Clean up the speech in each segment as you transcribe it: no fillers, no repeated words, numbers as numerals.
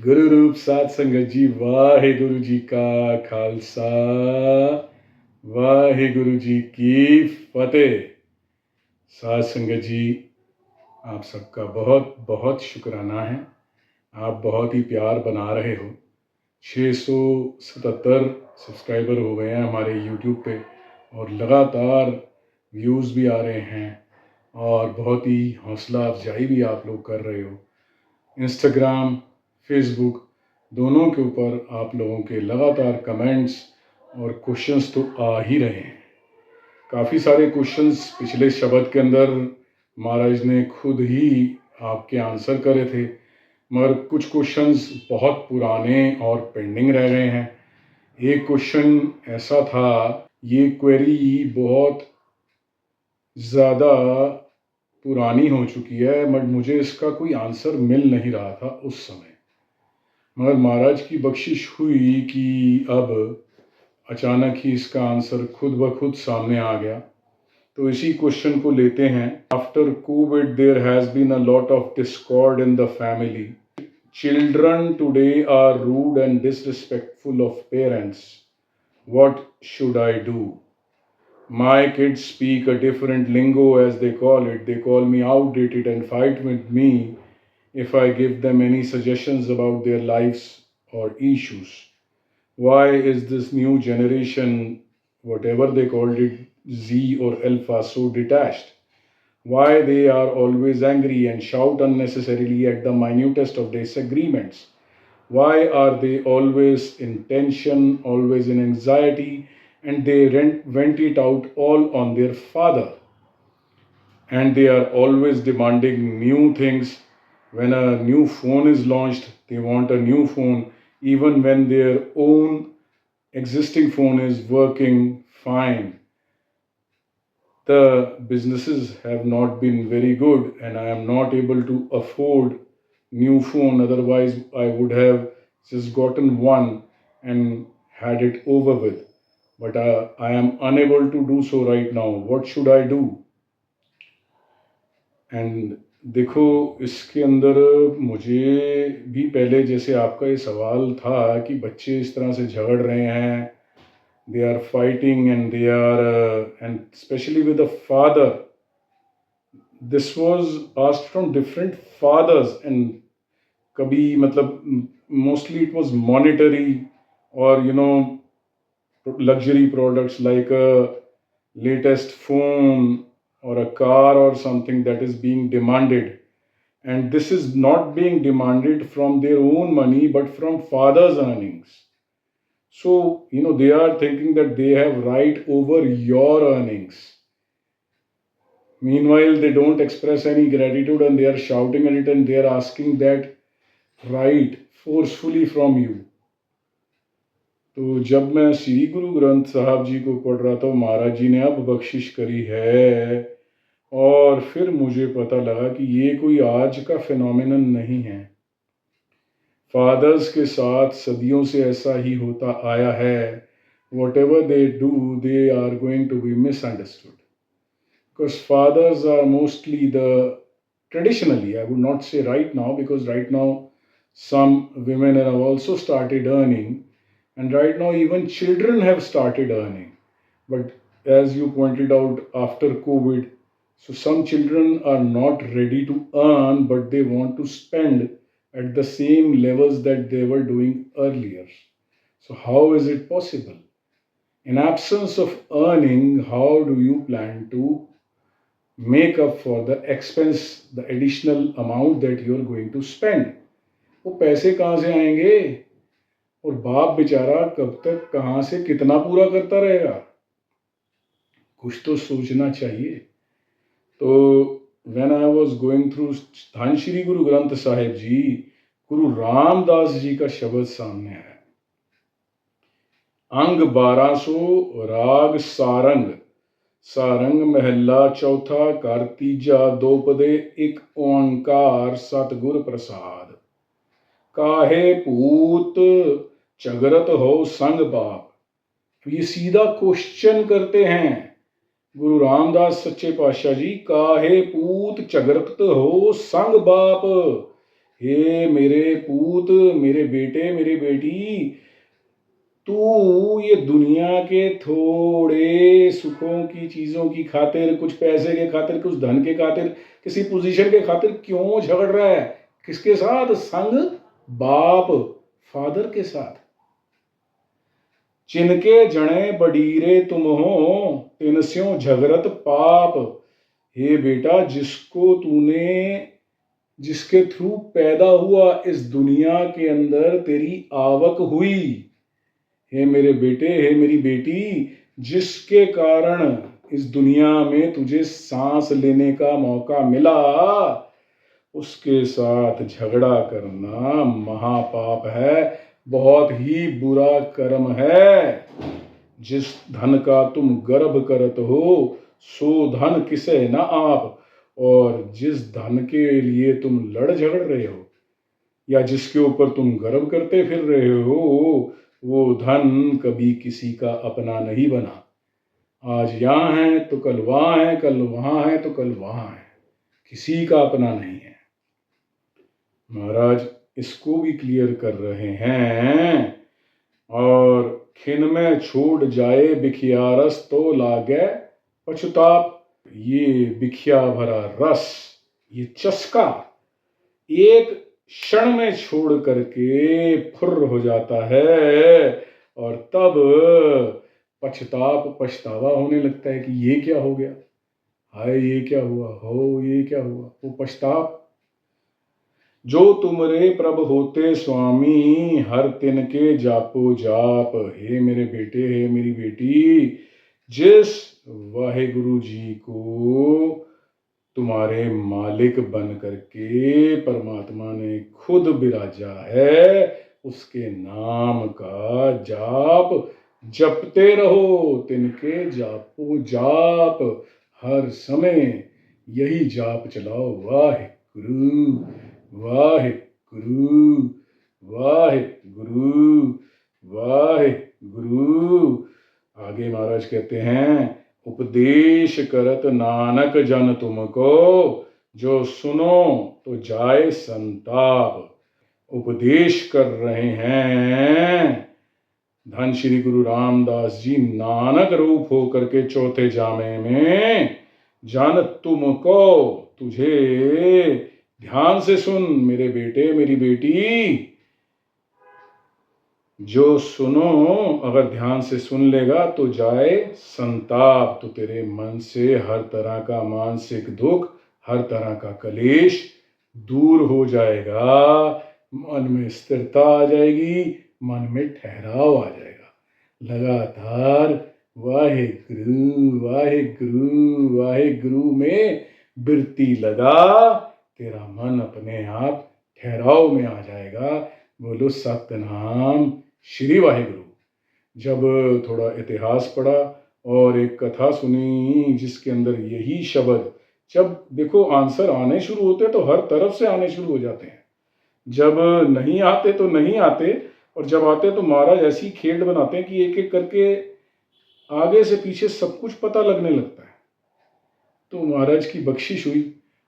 गुरु रूप साध संगत जी, वाहिगुरु जी का खालसा, वाहिगुरु जी की फतेह। साध संगत जी, आप सबका बहुत बहुत शुक्राना है। आप बहुत ही प्यार बना रहे हो। 677 सब्सक्राइबर हो गए हैं हमारे यूट्यूब पे और लगातार व्यूज़ भी आ रहे हैं और बहुत ही हौसला अफजाई भी आप लोग कर रहे हो। इंस्टाग्राम, फेसबुक दोनों के ऊपर आप लोगों के लगातार कमेंट्स और क्वेश्चंस तो आ ही रहे हैं। काफ़ी सारे क्वेश्चंस पिछले शब्द के अंदर महाराज ने खुद ही आपके आंसर करे थे, मगर कुछ क्वेश्चंस बहुत पुराने और पेंडिंग रह गए हैं। एक क्वेश्चन ऐसा था, ये क्वेरी बहुत ज़्यादा पुरानी हो चुकी है, बट मुझे इसका कोई आंसर मिल नहीं रहा था उस समय। मगर महाराज की बख्शिश हुई कि अब अचानक ही इसका आंसर खुद ब खुद सामने आ गया। तो इसी क्वेश्चन को लेते हैं। After COVID there has been a lot of discord in the family. Children today are rude and disrespectful of parents. What should I do? My kids speak a different lingo, as they call it. They call me outdated and fight with me if I give them any suggestions about their lives or issues. Why is this new generation, whatever they called it, Z or Alpha, so detached? Why they are always angry and shout unnecessarily at the minutest of disagreements? Why are they always in tension, always in anxiety, and they vent it out all on their father? And they are always demanding new things. When a new phone is launched, they want a new phone, even when their own existing phone is working fine. The businesses have not been very good, and I am not able to afford new phone. Otherwise, I would have just gotten one and had it over with. But I am unable to do so right now. What should I do? And देखो, इसके अंदर मुझे भी पहले जैसे आपका ये सवाल था कि बच्चे इस तरह से झगड़ रहे हैं, they are fighting and they are and specially with the father, this was asked from different fathers and कभी मतलब मोस्टली इट वाज मॉनेटरी और luxury products like a latest phone or a car or something that is being demanded, and this is not being demanded from their own money but from father's earnings. So they are thinking that they have right over your earnings. Meanwhile, they don't express any gratitude and they are shouting at it and they are asking that right forcefully from you. तो जब मैं श्री गुरु ग्रंथ साहब जी को पढ़ रहा था, महाराज जी ने अब बख्शिश करी है और फिर मुझे पता लगा कि ये कोई आज का फिनोमिनन नहीं है। फादर्स के साथ सदियों से ऐसा ही होता आया है। Whatever they do, they are going to be misunderstood. Because fathers are mostly traditionally, I would not say right now, because right now some women have also started earning, and right now even children have started earning. But as you pointed out, after COVID, so some children are not ready to earn, but they want to spend at the same levels that they were doing earlier. So how is it possible? In absence of earning, how do you plan to make up for the expense, the additional amount that you are going to spend? वो पैसे कहाँ से आएंगे? और बाप बेचारा कब तक कहाँ से कितना पूरा करता रहेगा? कुछ तो सोचना चाहिए। तो when I was going through धन श्री गुरु ग्रंथ साहिब जी, गुरु रामदास जी का शब्द सामने आया। अंग 1200 राग सारंग, सारंग महला चौथा, कार्तीजा दोपदे, एक ओंकार सतगुर प्रसाद। काहे पूत चगरत हो संग बाप। ये सीधा क्वेश्चन करते हैं गुरु रामदास सच्चे पातशाह जी, काहे पूत चगरत हो संग बाप। हे मेरे पूत, मेरे बेटे, मेरी बेटी, तू ये दुनिया के थोड़े सुखों की चीजों की खातिर, कुछ पैसे के खातिर, कुछ धन के खातिर, किसी पोजीशन के खातिर क्यों झगड़ रहा है? किसके साथ? संग बाप, फादर के साथ। चिनके जणे बडीरे तुम हो, तिनस्यों झगरत पाप। हे बेटा, जिसके थ्रू पैदा हुआ इस दुनिया के अंदर तेरी आवक हुई, हे मेरे बेटे, हे मेरी बेटी, जिसके कारण इस दुनिया में तुझे सांस लेने का मौका मिला, उसके साथ झगड़ा करना महापाप है, बहुत ही बुरा कर्म है। जिस धन का तुम गर्भ करत हो, सो धन किसे न आप। और जिस धन के लिए तुम लड़ झगड़ रहे हो, या जिसके ऊपर तुम गर्व करते फिर रहे हो, वो धन कभी किसी का अपना नहीं बना। आज यहाँ है तो कल वहाँ है, कल वहाँ है तो कल वहाँ है, किसी का अपना नहीं है। महाराज इसको भी क्लियर कर रहे हैं। और खिन में छोड़ जाए बिखियारस तो लागे पछुताप। ये बिखिया भरा रस, ये चस्का एक क्षण में छोड़ करके फुर्र हो जाता है, और तब पछतावा होने लगता है कि ये क्या हो गया, हाय ये क्या हुआ, हो ये क्या हुआ। वो पछताप, जो तुमरे प्रभ होते स्वामी, हर तिन के जापो जाप। हे मेरे बेटे, हे मेरी बेटी, जिस वाहेगुरु जी को तुम्हारे मालिक बन करके परमात्मा ने खुद बिराजा है, उसके नाम का जाप जपते रहो। तिनके जापो जाप, हर समय यही जाप चलाओ, वाहेगुरु वाहेगुरु वाहेगुरु वाहेगुरु। आगे महाराज कहते हैं, उपदेश करत नानक जन तुमको, जो सुनो तो जाए संताप। उपदेश कर रहे हैं धन श्री गुरु रामदास जी नानक रूप हो करके चौथे जामे में। जन तुमको, तुझे, ध्यान से सुन मेरे बेटे, मेरी बेटी, जो सुनो, अगर ध्यान से सुन लेगा तो जाए संताप। तो तेरे मन से हर तरह का मानसिक दुख, हर तरह का कलेश दूर हो जाएगा, मन में स्थिरता आ जाएगी, मन में ठहराव आ जाएगा। लगातार वाहेगुरु वाहेगुरु वाहेगुरु में बिरती लगा, तेरा मन अपने आप ठहराव में आ जाएगा। बोलो सतनाम श्री वाहेगुरु। जब थोड़ा इतिहास पढ़ा और एक कथा सुनी जिसके अंदर यही शब्द, जब देखो आंसर आने शुरू होते तो हर तरफ से आने शुरू हो जाते हैं, जब नहीं आते तो नहीं आते, और जब आते तो महाराज ऐसी खेड बनाते हैं कि एक एक करके आगे से पीछे सब कुछ पता लगने लगता है। तो महाराज की बख्शिश हुई।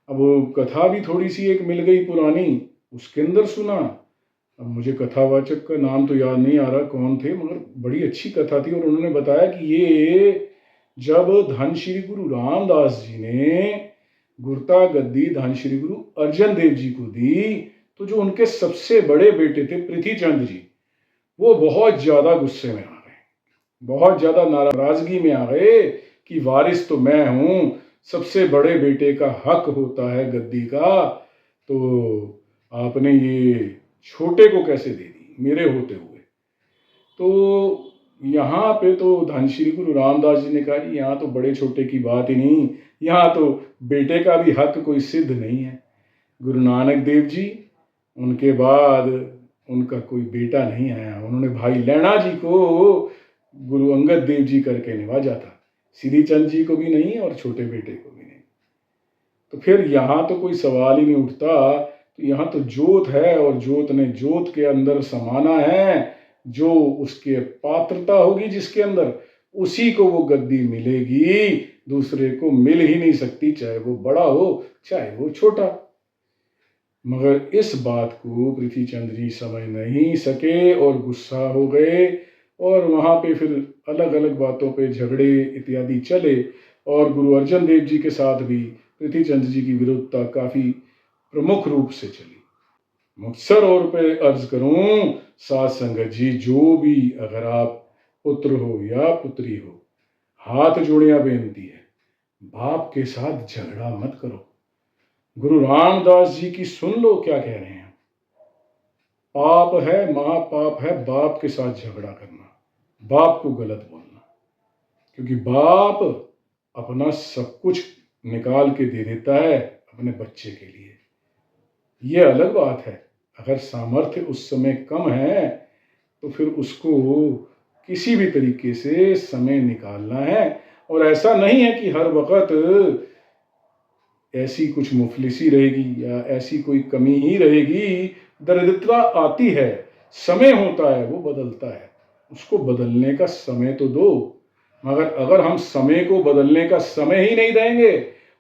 अब वो कथा भी थोड़ी सी एक मिल गई पुरानी, उसके अंदर सुना। अब मुझे कथावाचक का नाम तो याद नहीं आ रहा कौन थे, मगर बड़ी अच्छी कथा थी। और उन्होंने बताया कि ये जब धन श्री गुरु रामदास जी ने गुरता गद्दी धन श्री गुरु अर्जन देव जी को दी, तो जो उनके सबसे बड़े बेटे थे पृथ्वी चंद जी, वो बहुत ज्यादा गुस्से में आ गए, बहुत ज्यादा नाराजगी में आ गए कि वारिस तो मैं हूं, सबसे बड़े बेटे का हक होता है गद्दी का, तो आपने ये छोटे को कैसे दे दी मेरे होते हुए। तो यहाँ पे तो धन श्री गुरु रामदास जी ने कहा कि यहाँ तो बड़े छोटे की बात ही नहीं, यहाँ तो बेटे का भी हक कोई सिद्ध नहीं है। गुरु नानक देव जी, उनके बाद उनका कोई बेटा नहीं आया, उन्होंने भाई लैणा जी को गुरु अंगद देव जी करके निवाजा था, श्री चंद जी को भी नहीं और छोटे बेटे को भी नहीं। तो फिर यहाँ तो कोई सवाल ही नहीं उठता। तो यहाँ तो जोत है, और जोत ने जोत के अंदर समाना है, जो उसके पात्रता होगी जिसके अंदर, उसी को वो गद्दी मिलेगी, दूसरे को मिल ही नहीं सकती, चाहे वो बड़ा हो चाहे वो छोटा। मगर इस बात को पृथ्वी चंद जी समझ नहीं सके और गुस्सा हो गए और वहाँ पे फिर अलग अलग बातों पे झगड़े इत्यादि चले और गुरु अर्जन देव जी के साथ भी पृथ्वी चंद जी की विरोधता काफ़ी प्रमुख रूप से चली। मुख्तसर और पे अर्ज करूं साथ संगत जी, जो भी अगर आप पुत्र हो या पुत्री हो, हाथ जोड़िया बेनती है, बाप के साथ झगड़ा मत करो। गुरु रामदास जी की सुन लो क्या कह रहे हैं। पाप है, महापाप है बाप के साथ झगड़ा करना, बाप को गलत बोलना, क्योंकि बाप अपना सब कुछ निकाल के दे देता है अपने बच्चे के लिए। ये अलग बात है, अगर सामर्थ्य उस समय कम है तो फिर उसको किसी भी तरीके से समय निकालना है। और ऐसा नहीं है कि हर वक्त ऐसी कुछ मुफलिसी रहेगी या ऐसी कोई कमी ही रहेगी। दरिद्रता आती है, समय होता है, वो बदलता है, उसको बदलने का समय तो दो। मगर अगर हम समय को बदलने का समय ही नहीं देंगे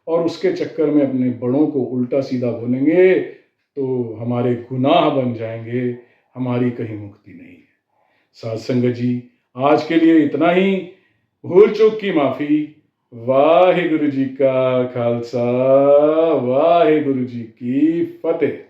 और उसके चक्कर में अपने बड़ों को उल्टा सीधा बोलेंगे तो हमारे गुनाह बन जाएंगे, हमारी कहीं मुक्ति नहीं है। साध संगत जी, आज के लिए इतना ही। भूल चूक की माफ़ी। वाहिगुरु जी का खालसा, वाहिगुरु जी की फतेह।